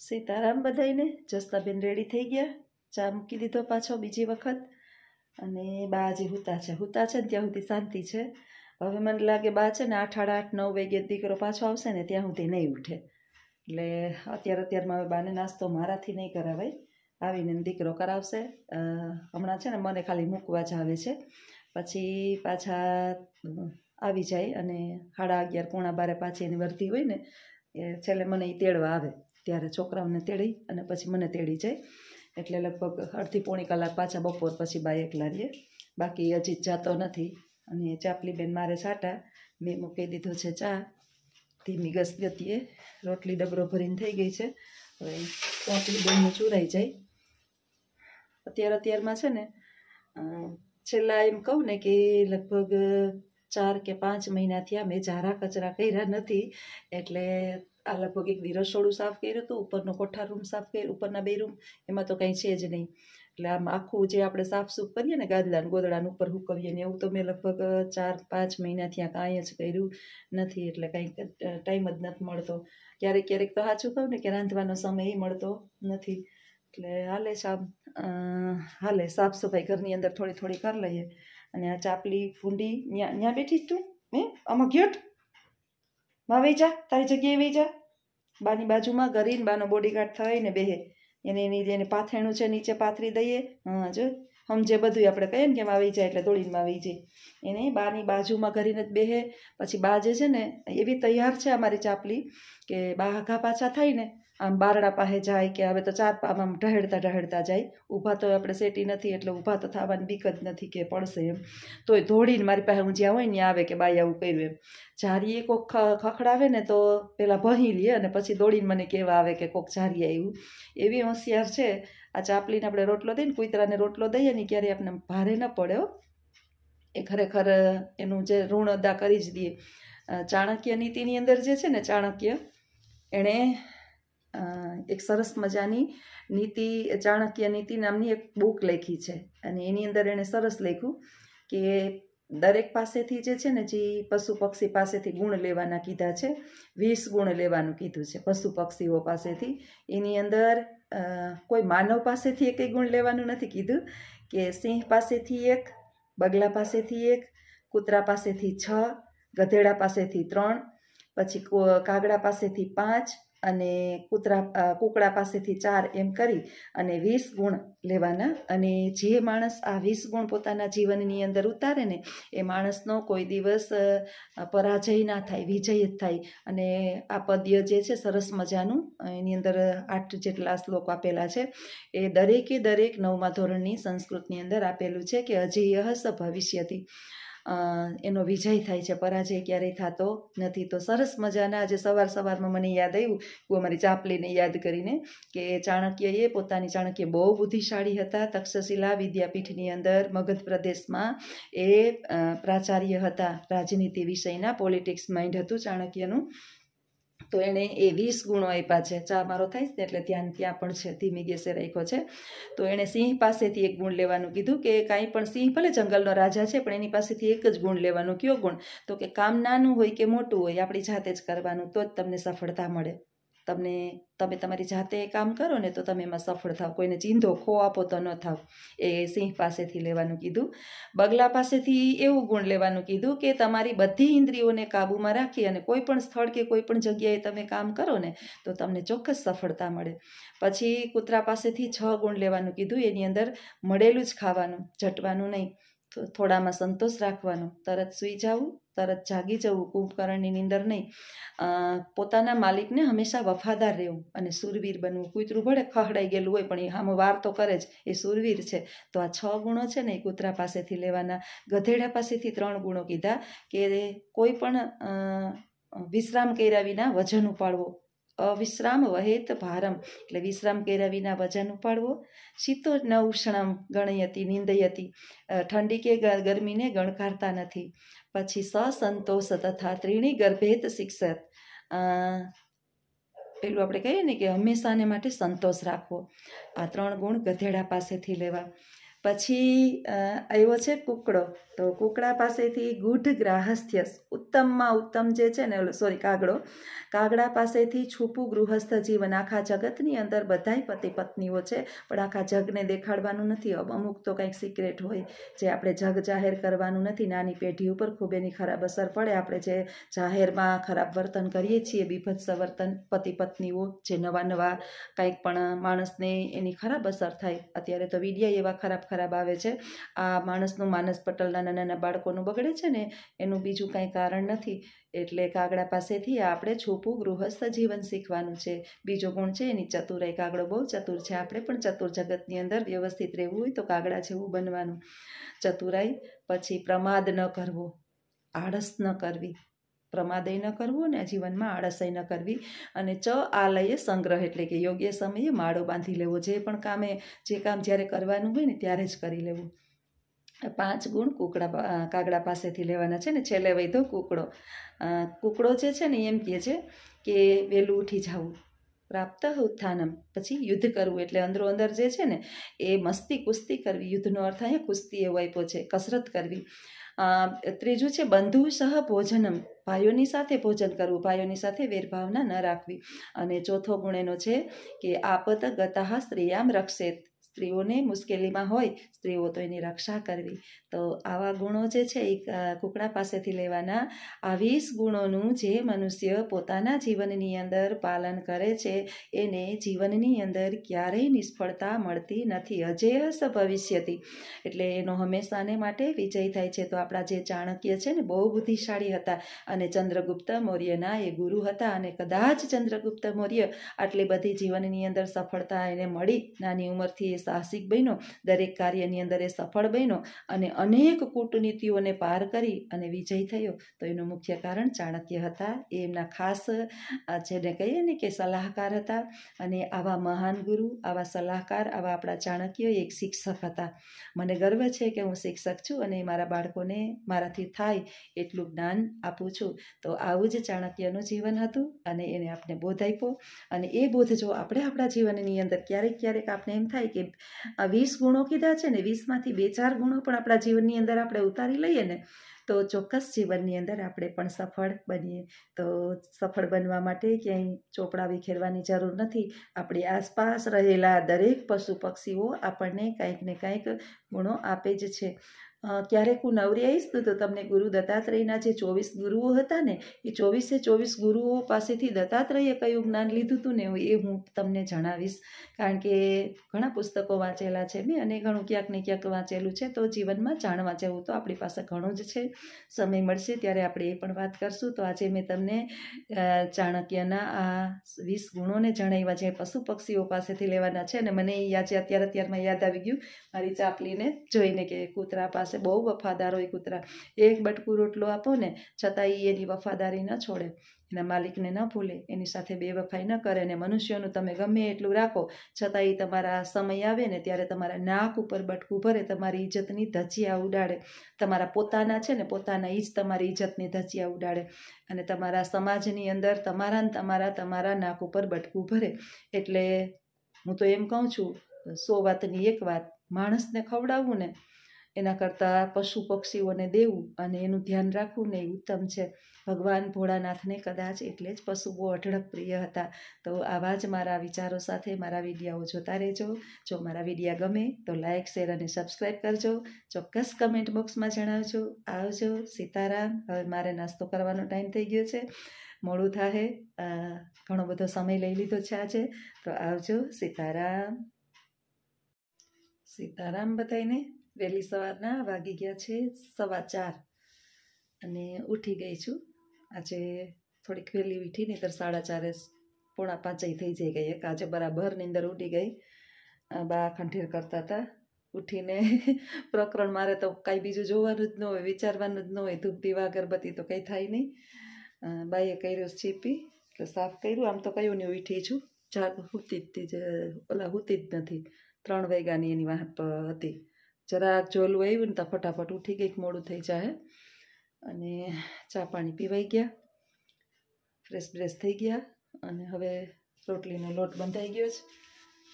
Sitaram બધાઈને. જસતાબેન ready થઈ ગયા, ચા મૂકી દીધો પાછો બીજી વખત. અને બા હજી હુતા છે ને ત્યાં સુધી શાંતિ છે. હવે મને લાગે બા છે ને 8, 8:30, 9 વાગે દીકરો પાછો આવશે ને ત્યાં સુધી નહીં ઉઠે. એટલે અત્યારમાં હવે બાને નાસ્તો મારાથી નહીં કરાવાય, આવીને દીકરો કરાવશે. હમણાં છે ને મને ખાલી મૂકવા જ આવે છે, પછી પાછા આવી જાય અને 11:30, પોણા 12 પાછી એની વર્ધી હોય ને એ છેલ્લે મને એ તેડવા આવે. ત્યારે છોકરાઓને તેડી અને પછી મને તેડી જાય. એટલે લગભગ અડધી પોણી કલાક પાછા બપોર પછી બા એકલા રહીએ. બાકી હજી જાતો નથી. અને ચાપલી બેન મારે છાટા, મેં મૂકી દીધો છે ચા. ધીમી ગતિએ રોટલી ડબરો ભરીને થઈ ગઈ છે. હવે ચાપલી બેનનું ચૂરાઈ જાય. અત્યારમાં છે ને છેલ્લા એમ કહું ને કે લગભગ 4 કે 5 મહિના થયા મેં ઝારા કચરા કર્યા નથી. એટલે આ લગભગ એક દી રસોડું સાફ કર્યું હતું, ઉપરનો કોઠાર રૂમ સાફ કર્યો, ઉપરના 2 રૂમ, એમાં તો કંઈ છે જ નહીં. એટલે આમ આખું જે આપણે સાફ સૂફ કરીએ ને ગાદલાને ગોદડાને ઉપર હુકવીએ ને એવું તો મેં લગભગ 4-5 મહિના થયા કાંઈ જ કર્યું નથી. એટલે કંઈ ટાઈમ જ નથી મળતો. ક્યારેક તો સાચું કહું ને કે રાંધવાનો સમય મળતો નથી. એટલે હાલે સાફ સફાઈ ઘરની અંદર થોડી થોડી કરી લઈએ. અને આ ચાપલી ફૂંડી ત્યાં બેઠી તું આમાં ગયો માં વહી જા, તારી જગ્યાએ વહી જા. બાની બાજુમાં ગરીને બાનો બોડીગાર્ડ થઈને બેહે. એને પાથેણું છે નીચે પાથરી દઈએ. હા જો સમજે બધું. આપણે કહીએ ને કે આવી જાય એટલે દોડીને આવી જાય. એને બાની બાજુમાં કરીને જ બેહે. પછી બા જે છે ને એવી તૈયાર છે અમારી ચાપલી કે બા આઘા પાછા થાય ને આમ બારડા પાસે જાય કે હવે તો 4 આમ ઢહેડતા જાય. ઊભા તો આપણે સેટી નથી એટલે ઊભા તો થવાની બીક જ નથી કે પડશે એમ. તોય દોડીને મારી પાસે હું જ્યાં હોય ને આવે કે બાઈ આવું કર્યું એમ. જારીએ કોક ખખડાવે ને તો પેલા ભહી લે અને પછી દોડીને મને કહેવા આવે કે કોક જારી આવ્યું. એવી હોશિયાર છે. આ ચાપલીને આપણે રોટલો દઈએ ને, કૂતરાને રોટલો દઈએ ને ક્યારે આપણે ભારે ન પડે. એ ખરેખર એનું જે ઋણ અદા કરી જ દઈએ. ચાણક્ય નીતિની અંદર જે છે ને ચાણક્ય, એણે એક સરસ મજાની નીતિ, ચાણક્ય નીતિ નામની એક બુક લખી છે. અને એની અંદર એણે સરસ લખ્યું કે દરેક પાસેથી જે છે ને જે પશુ પક્ષી પાસેથી ગુણ લેવાના કીધા છે. 20 ગુણ લેવાનું કીધું છે પશુ પક્ષીઓ પાસેથી. એની અંદર કોઈ માનવ પાસેથી એકય ગુણ લેવાનું નથી કીધું. કે સિંહ પાસેથી 1, બગલા પાસેથી 1, કૂતરા પાસેથી 6, ગધેડા પાસેથી 3, પછી કાગડા પાસેથી 5 અને કૂકડા પાસેથી 4, એમ કરી અને 20 ગુણ લેવાના. અને જે માણસ આ 20 ગુણ પોતાના જીવનની અંદર ઉતારે ને એ માણસનો કોઈ દિવસ પરાજય ના થાય, વિજય જ થાય. અને આ પદ્ય જે છે સરસ મજાનું, એની અંદર 8 જેટલા શ્લોક આપેલા છે. એ દરેકે દરેક 9મા ધોરણની સંસ્કૃતની અંદર આપેલું છે કે અજેય સ ભવિષ્યતિ, એનો વિજય થાય છે, પરાજય ક્યારેય થતો નથી. તો સરસ મજાના આજે સવારમાં મને યાદ આવ્યું, હું અમારી ચાપલીને યાદ કરીને, કે ચાણક્ય બહુ બુદ્ધિશાળી હતા. તક્ષશિલા વિદ્યાપીઠની અંદર મગધ પ્રદેશમાં એ પ્રાચાર્ય હતા. રાજનીતિ વિષયના, પોલિટિક્સ માઇન્ડ હતું ચાણક્યનું. તો એણે એ 20 ગુણો આપ્યા છે. ચા મારો થાય ને એટલે ત્યાં પણ છે, ધીમી ગેસે રાખ્યો છે. તો એણે સિંહ પાસેથી 1 ગુણ લેવાનું કીધું કે કાંઈ પણ, સિંહ ભલે જંગલનો રાજા છે પણ એની પાસેથી 1 જ ગુણ લેવાનું. કયો ગુણ? તો કે કામ નાનું હોય કે મોટું હોય આપણી જાતે જ કરવાનું, તો જ તમને સફળતા મળે. તમે તમારી જાતે કામ કરો ને તો તમે એમાં સફળ થાવ. કોઈને ચીંધો ખો આપો તો ન થાવ. એ સિંહ પાસેથી લેવાનું કીધું. બગલા પાસેથી એવું ગુણ લેવાનું કીધું કે તમારી બધી ઇન્દ્રિયોને કાબૂમાં રાખી અને કોઈ પણ સ્થળ કે કોઈ પણ જગ્યાએ તમે કામ કરો ને તો તમને ચોક્કસ સફળતા મળે. પછી કૂતરા પાસેથી 6 ગુણ લેવાનું કીધું. એની અંદર મળેલું જ ખાવાનું, જટવાનું નહીં, થોડામાં સંતોષ રાખવાનો, તરત સૂઈ જવું, તરત જાગી જવું, કુંભકર્ણની નીંદર નહીં, પોતાના માલિકને હંમેશા વફાદાર રહેવું અને શૂરવીર બનવું. કૂતરું ભલે ખહડાઈ ગયેલું હોય પણ એ સામે વાર તો કરે જ, એ શૂરવીર છે. તો આ 6 ગુણો છે ને એ કૂતરા પાસેથી લેવાના. ગધેડા પાસેથી 3 ગુણો કીધા કે કોઈ પણ વિશ્રામ કર્યા વિના વજન ઉપાડવો. અવિશ્રામ વહેત ભારમ, એટલે વિશ્રામ કર્યા વિના વજન ઉપાડવો. શીતો ન ઉષ્ણમ ગણયતી નિંદયતી, ઠંડી કે ગરમીને ગણકારતા નથી. પછી સસંતોષ તથા ત્રીણી ગર્ભેત શિક્ષત, પેલું આપણે કહીએ ને કે હંમેશાને માટે સંતોષ રાખવો. આ 3 ગુણ ગધેડા પાસેથી લેવા. પછી આવ્યો છે કુકડો. તો કુકડા પાસેથી ગૂઢ ગ્રાહસ્થ્ય, ઉત્તમમાં ઉત્તમ જે છે ને, સોરી કાગડો, કાગડા પાસેથી છૂપું ગૃહસ્થ જીવન. આખા જગતની અંદર બધાય પતિ પત્નીઓ છે, પણ આખા જગને દેખાડવાનું નથી. અમુક તો કંઈક સિક્રેટ હોય જે આપણે જગ જાહેર કરવાનું નથી. નાની પેઢી ઉપર ખૂબ એની ખરાબ અસર પડે. આપણે જે જાહેરમાં ખરાબ વર્તન કરીએ છીએ, બીભત્સ વર્તન, પતિ પત્નીઓ જે નવા કંઈક પણ માણસને એની ખરાબ અસર થાય. અત્યારે તો વિડીયા એવા ખરાબ આવે છે. આ માણસનું માનસ પટલ નાના બાળકોનું બગડે છે ને, એનું બીજું કાંઈ કારણ નથી. એટલે કાગડા પાસેથી આપણે છૂપું ગૃહસ્થ જીવન શીખવાનું છે. બીજો ગુણ છે એની ચતુરાઈ. કાગડો બહુ ચતુર છે. આપણે પણ ચતુર જગતની અંદર વ્યવસ્થિત રહેવું હોય તો કાગડા જેવું બનવાનું. ચતુરાઈ. પછી પ્રમાદ ન કરવો, આળસ ન કરવી, પ્રમાદય ન કરવું અને જીવનમાં આળસય ન કરવી. અને આલય સંગ્રહ, એટલે કે યોગ્ય સમયે માળો બાંધી લેવો. જે કામ જ્યારે કરવાનું હોય ને ત્યારે જ કરી લેવું. 5 ગુણ કાગડા પાસેથી લેવાના છે ને. છેલ્લે વૈધો કુકડો. કુકડો જે છે ને એમ કહે છે કે વહેલું ઉઠી જવું, પ્રાપ્ત ઉત્થાનમ, પછી યુદ્ધ કરવું. એટલે અંદરો અંદર જે છે ને એ મસ્તી કુસ્તી કરવી. યુદ્ધનો અર્થ અહીંયા કુસ્તી એવો આપ્યો છે, કસરત કરવી. ત્રીજું છે બંધુ સહ ભોજનમ, ભાઈઓની સાથે ભોજન કરવું, ભાઈઓની સાથે વેરભાવના ન રાખવી. અને ચોથો ગુણ એનો છે કે આપત ગતાહ સ્ત્રીયામ રક્ષેત, સ્ત્રીઓને મુશ્કેલીમાં હોય સ્ત્રીઓ તો એની રક્ષા કરવી. તો આવા ગુણો જે છે એ કુકડા પાસેથી લેવાના. આ 20 ગુણોનું જે મનુષ્ય પોતાના જીવનની અંદર પાલન કરે છે એને જીવનની અંદર ક્યારેય નિષ્ફળતા મળતી નથી. અજેયસ ભવિષ્યતિ, એટલે એનો હંમેશાને માટે વિજય થાય છે. તો આપણા જે ચાણક્ય છે ને બહુ બુદ્ધિશાળી હતા અને ચંદ્રગુપ્ત મૌર્યના એ ગુરુ હતા. અને કદાચ ચંદ્રગુપ્ત મૌર્ય આટલી બધી જીવનની અંદર સફળતા એને મળી, નાની ઉંમરથી એ સાહસિક બન્યો, દરેક કાર્યની અંદર એ સફળ બન્યો અને અનેક કૂટનીતિઓને પાર કરી અને વિજય થયો, તો એનું મુખ્ય કારણ ચાણક્ય હતા. એ એમના ખાસ જેને કહીએ ને કે સલાહકાર હતા. અને આવા મહાન ગુરુ, આવા સલાહકાર, આવા આપણા ચાણક્ય એક શિક્ષક હતા. મને ગર્વ છે કે હું શિક્ષક છું અને મારા બાળકોને મારાથી થાય એટલું જ્ઞાન આપું છું. તો આવું જ ચાણક્યનું જીવન હતું અને એને આપણે બોધ આપ્યો. અને એ બોધ જો આપણે આપણા જીવનની અંદર ક્યારેક આપણે એમ થાય કે આ 20 ગુણો કીધા છે ને, 20માંથી 2-4 ગુણો પણ આપણા જીવનની અંદર આપણે ઉતારી લઈએ ને, તો ચોક્કસ જીવનની અંદર આપણે પણ સફળ બનીએ. તો સફળ બનવા માટે ક્યાંય ચોપડા વિખેરવાની જરૂર નથી. આપણી આસપાસ રહેલા દરેક પશુ પક્ષીઓ આપણને કંઈક ને કંઈક ગુણો આપે જ છે. ક્યારેક હું નવરી આવીશ તો તમને ગુરુ દત્તાત્રેયના જે 24 ગુરુઓ હતા ને, એ 24 ગુરુઓ પાસેથી દત્તાત્રેયે કયું જ્ઞાન લીધું હતું ને એ હું તમને જણાવીશ. કારણ કે ઘણા પુસ્તકો વાંચેલા છે મેં અને ઘણું ક્યાંક ને ક્યાંક વાંચેલું છે. તો જીવનમાં જાણવા જેવું તો આપણી પાસે ઘણું જ છે. સમય મળશે ત્યારે આપણે એ પણ વાત કરશું. તો આજે મેં તમને ચાણક્યના આ 20 ગુણોને જણાવ્યા જે પશુ પક્ષીઓ પાસેથી લેવાના છે. અને મને એ અત્યારમાં યાદ આવી ગયું મારી ચાપલીને જોઈને કે કૂતરા પાસે બહુ વફાદાર હોય કૂતરા. એક બટકું રોટલો આપો ને છતાં એ એની વફાદારી ન છોડે, એના માલિકને ન ભૂલે, એની સાથે બેવફાઈ ન કરે. અને મનુષ્યનું તમે ગમે એટલું રાખો છતાં એ તમારા સમય આવે ને ત્યારે તમારા નાક ઉપર બટકું ભરે, તમારી ઇજ્જતની ધજિયા ઉડાડે. તમારા પોતાના છે ને પોતાના જ તમારી ઇજ્જતની ધજિયા ઉડાડે અને તમારા સમાજની અંદર તમારા નાક ઉપર બટકું ભરે. એટલે હું તો એમ કહું છું 100 વાતની એક વાત, માણસને ખવડાવવું ને એના કરતાં પશુ પક્ષીઓને દેવું અને એનું ધ્યાન રાખવું ને એ ઉત્તમ છે. ભગવાન ભોળાનાથને કદાચ એટલે જ પશુઓ અઢળક પ્રિય હતા. તો આવા જ મારા વિચારો સાથે મારા વિડીયાઓ જોતા રહેજો. જો મારા વિડીયા ગમે તો લાઇક, શેર અને સબસ્ક્રાઈબ કરજો. ચોક્કસ કમેન્ટ બોક્સમાં જણાવજો. આવજો. સીતારામ. હવે મારે નાસ્તો કરવાનો ટાઈમ થઈ ગયો છે, મોડું થાય, ઘણો બધો સમય લઈ લીધો છે આજે. તો આવજો. સીતારામ. સીતારામ બધાયને. વહેલી સવારના વાગી ગયા છે 4:15 અને ઉઠી ગઈ છું. આજે થોડીક વહેલી ઉઠી, નહીંતર 4:30 પોણા 5 થઈ ગઈ. એક આજે બરાબર નીંદર ઉડી ગઈ. બા ખંઠેર કરતા હતા. ઉઠીને પ્રકરણ મારે તો કાંઈ બીજું જોવાનું જ ન હોય, વિચારવાનું જ ન હોય. ધૂપ દીવા અગરબત્તી તો કંઈ થાય નહીં. બાઈએ કર્યો ચીપી એટલે સાફ કર્યું. આમ તો કયું નહીં ઉઠી છું, હુતી જ નથી. 3 વાગ્યાની એની વાત હતી. જરાક જોલું આવ્યું ને તો ફટાફટ ઉઠી ગઈ, મોડું થઈ જાય. અને ચા પાણી પીવાઈ ગયા, ફ્રેશ થઈ ગયા. અને હવે રોટલીનો લોટ બંધાઈ ગયો છે.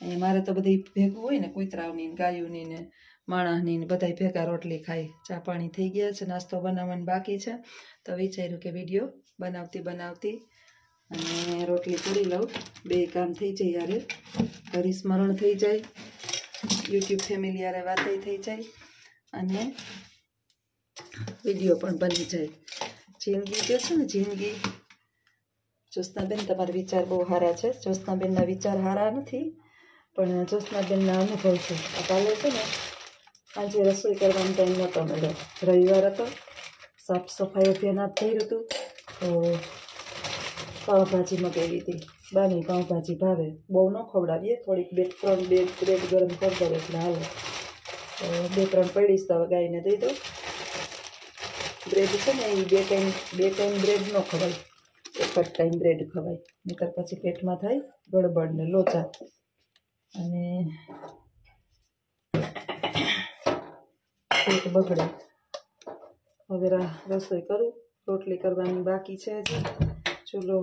અહીં મારે તો બધી ભેગું હોય ને, કૂતરાઓની ને ગાયોની ને માણસની ને બધાય ભેગા રોટલી ખાઈ. ચા પાણી થઈ ગયા છે, નાસ્તો બનાવવાનું બાકી છે. તો વિચાર્યું કે વિડીયો બનાવતી અને રોટલી કરી લઉં, બે કામ થઈ જાય યારે, ઘરી સ્મરણ થઈ જાય, યુટ્યુબ ફેમિલી યારે વાતય થઈ જાય અને વિડીયો પણ બની જાય. જિંદગી કે છે ને જિંદગી. જ્યોત્સનાબેન તમારા વિચાર બહુ સારા છે. જ્યોત્સનાબેનના વિચાર સારા નથી પણ જ્યોત્સનાબેનના અનુભવ છે. આ કાલે છે ને આજે રસોઈ કરવાનો ટાઈમ નહોતો મળ્યો, રવિવાર હતો, સાફ સફાઈ અભિયાન થયું હતું. તો પાઉંભાજી મગાવી હતી. બાની પાઉંભાજી ભાવે, બહુ ન ખવડાવીએ, થોડીક 2-3 બ્રેડ ગરમ કરી દો એટલે હાલે. તો 2-3 પડીશ તો હવે ગાયને દઈ દો. બ્રેડ છે ને એ બે ટાઈમ બ્રેડ ન ખવાય, એક જ ટાઈમ બ્રેડ ખવાય, નહીંતર પછી પેટમાં થાય ગડબડ ને લોચા અને પેટ બગડે. હવે રસોઈ કરું, રોટલી કરવાની બાકી છે હજી. ચૂલો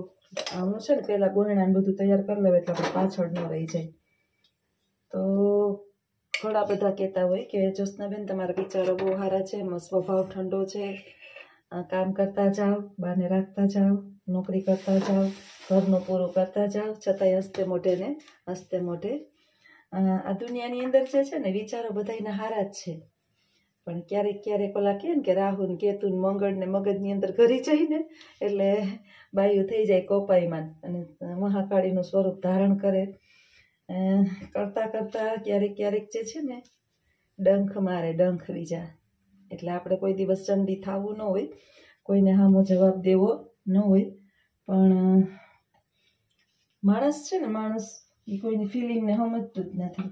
આમનું છે ને પહેલાં ગોળણાને બધું તૈયાર કરી લેવાય એટલે આપણે પાછળ ન રહી જાય. તો ઘણા બધા કહેતા હોય કે જ્યોત્સનાબેન તમારા વિચારો બહુ સારા છે, એમાં સ્વભાવ ઠંડો છે, કામ કરતા જાઓ, બાને રાખતા જાઓ, નોકરી કરતા જાઓ, ઘરનું પૂરું કરતા જાઓ, છતાંય હસતે મોઢે આ દુનિયાની અંદર જે છે ને વિચારો બધાયના સારા જ છે. પણ ક્યારેક ઓલા કહે ને કે રાહુ ને કેતુ ને મંગળ ને મગજની અંદર ઘરી જાય ને એટલે બાયું થઈ જાય કોપાઈમાન અને મહાકાળીનું સ્વરૂપ ધારણ કરે. કરતા ક્યારેક જે છે ને ડંખ મારે, ડંખ બીજા. એટલે આપણે કોઈ દિવસ ચંડી થવું ન હોય, કોઈને સામો જવાબ દેવો ન હોય, પણ માણસ છે ને માણસ એ કોઈની ફિલિંગને સમજતું જ નથી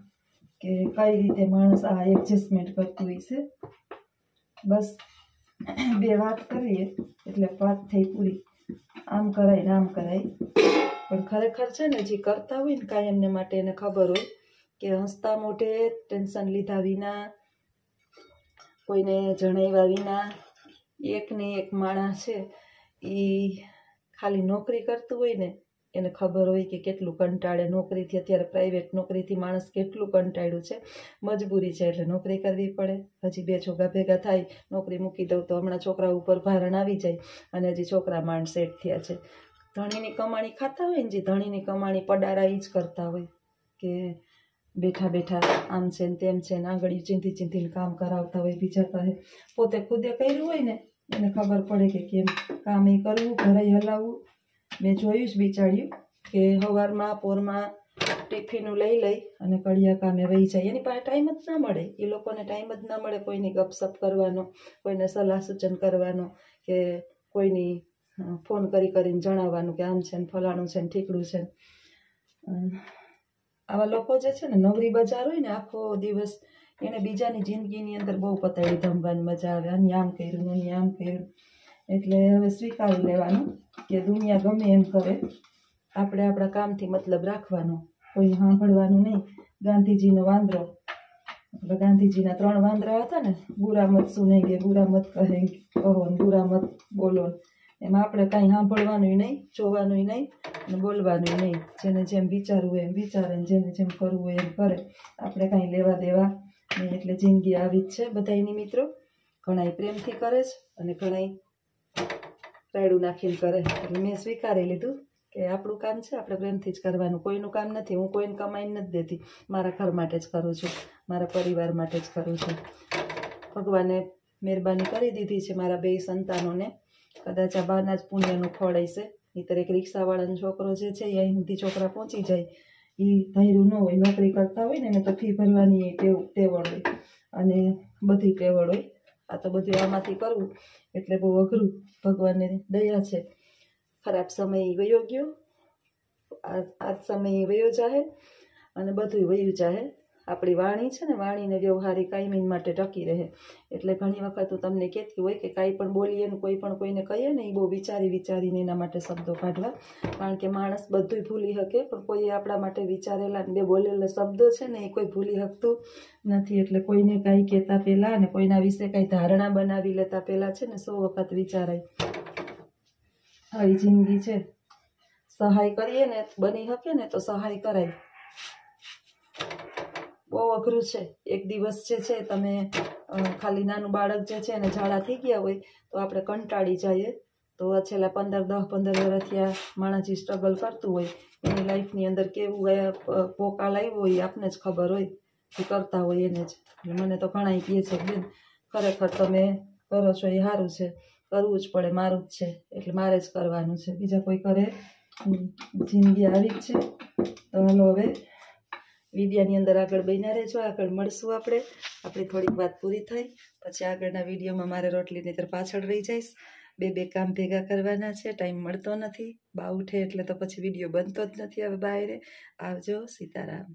કે કઈ રીતે માણસ આ એડજસ્ટમેન્ટ કરતું હોય છે. બસ બે વાત કરીએ એટલે વાત થઈ પૂરી. આમ કરાય ને આમ કરાય, પણ ખરેખર છે ને જે કરતા હોય ને કાયમને માટે એને ખબર હોય કે હસતા મોઢે, ટેન્શન લીધા વિના, કોઈને જણાવ્યા વિના એકને એક માણસ છે એ ખાલી નોકરી કરતું હોય ને એને ખબર હોય કે કેટલું કંટાળે નોકરીથી. અત્યારે પ્રાઇવેટ નોકરીથી માણસ કેટલું કંટાળ્યું છે, મજબૂરી છે એટલે નોકરી કરવી પડે. હજી 2 છોકરા ભેગા થાય, નોકરી મૂકી દઉં તો હમણાં છોકરા ઉપર ભારણ આવી જાય અને હજી છોકરા માંડ સેટ થયા છે. ધણીની કમાણી ખાતા હોય ને, જે ધણીની કમાણી પડારા એ જ કરતા હોય કે બેઠા આમ છે ને તેમ છે ને આંગળી ચીંધીને કામ કરાવતા હોય બીજા પાસે. પોતે ખુદે કર્યું હોય ને એને ખબર પડે કે કેમ કામ એ કરવું, ઘરે હલાવવું. મેં જોયું જ વિચાર્યું કે સવારમાં પોરમાં ટિફિનું લઈ અને કડિયા કામે વહી જાય. એની પાસે ટાઈમ જ ના મળે, એ લોકોને ટાઈમ જ ના મળે કોઈની ગપસપ કરવાનો, કોઈને સલાહ સૂચન કરવાનો કે કોઈની ફોન કરીને જણાવવાનું કે આમ છે ને ફલાણું છે ને ઠીકડું છે. આવા લોકો જે છે ને નવરી બજાર હોય ને આખો દિવસ, એને બીજાની જિંદગીની અંદર બહુ પતાળી ધમવાની મજા આવે. આમ કર્યું. એટલે હવે સ્વીકારી લેવાનું કે દુનિયા ગમે એમ કરે, આપણે આપણા કામથી મતલબ રાખવાનો, કોઈ સાંભળવાનું નહીં. ગાંધીજીનો વાંદરો, ગાંધીજીના 3 વાંદરા હતા ને, બુરા મત સુનેંગે, બુરા મત કહો ને બુરા મત બોલો. એમાં આપણે કાંઈ સાંભળવાનું નહીં, જોવાનું નહીં અને બોલવાનું નહીં. જેને જેમ વિચારવું હોય એમ વિચારે, જેને જેમ કરવું હોય એમ કરે, આપણે કાંઈ લેવા દેવા નહીં. એટલે જિંદગી આવી જ છે બધાયની મિત્રો. ઘણાય પ્રેમથી કરે છે અને ઘણાય રાયડું નાખીને કરે. એટલે મેં સ્વીકારી લીધું કે આપણું કામ છે આપણે પ્રેમથી જ કરવાનું, કોઈનું કામ નથી. હું કોઈને કમાઈને નથી દેતી, મારા ઘર માટે જ કરું છું, મારા પરિવાર માટે જ કરું છું. ભગવાને મહેરબાની કરી દીધી છે મારા 2 સંતાનોને. કદાચ આ બાના જ પુણ્યનું ફળ હશે. નહીંતર એક રિક્ષાવાળાનો છોકરો જે છે એ અહીં સુધી છોકરા પહોંચી જાય એ ધૈર્યું ન હોય. નોકરી કરતા હોય ને એને તો ફી ભરવાની ટેવડ હોય અને બધી ટેવડ હોય. આ તો બધું આમાંથી કરવું એટલે બહુ અઘરું. ભગવાનને દયા છે. ખરાબ સમય વયો ગયો, આ સમય વયો જાહે અને બધું વયું જાહે. આપણી વાણી છે ને, વાણીને વ્યવહારી કાયમી માટે ટકી રહે. એટલે ઘણી વખત હું તમને કહેતી હોય કે કાંઈ પણ બોલીએ ને કોઈ પણ કોઈને કહીએ ને એ બહુ વિચારીને એના માટે શબ્દો કાઢવા. કારણ કે માણસ બધું ભૂલી શકે પણ કોઈએ આપણા માટે વિચારેલા ને 2 બોલેલા શબ્દો છે ને એ કોઈ ભૂલી શકતું નથી. એટલે કોઈને કાંઈ કહેતા પહેલાં અને કોઈના વિશે કાંઈ ધારણા બનાવી લેતા પહેલાં છે ને 100 વખત વિચારાય. આવી જિંદગી છે. સહાય કરીએ ને બની શકે ને તો સહાય કરાય. બહુ અઘરું છે. એક દિવસ જે છે તમે ખાલી નાનું બાળક જે છે એને ઝાડા થઈ ગયા હોય તો આપણે કંટાળી જઈએ. તો છેલ્લા 15 વર્ષથી આ માણસ જે સ્ટ્રગલ કરતું હોય એની લાઈફની અંદર કેવું પોકાલ આવ્યો હોય આપને જ ખબર હોય, જે કરતા હોય એને જ. એટલે મને તો ઘણા કહે છે બેન ખરેખર તમે કરો છો એ સારું છે, કરવું જ પડે, મારું જ છે એટલે મારે જ કરવાનું છે, બીજા કોઈ કરે જિંદગી આવી જ છે. તો હાલો હવે વિડીયાની અંદર આગળ બન્યા રહેજો, આગળ મળશું આપણે. આપણી થોડીક વાત પૂરી થઈ પછી આગળના વિડીયોમાં મારે રોટલીની તર પાછળ રહી જઈશ. બે કામ ભેગા કરવાના છે, ટાઈમ મળતો નથી. બા ઉઠે એટલે તો પછી વિડીયો બનતો જ નથી હવે બહાર. આવજો, સીતારામ.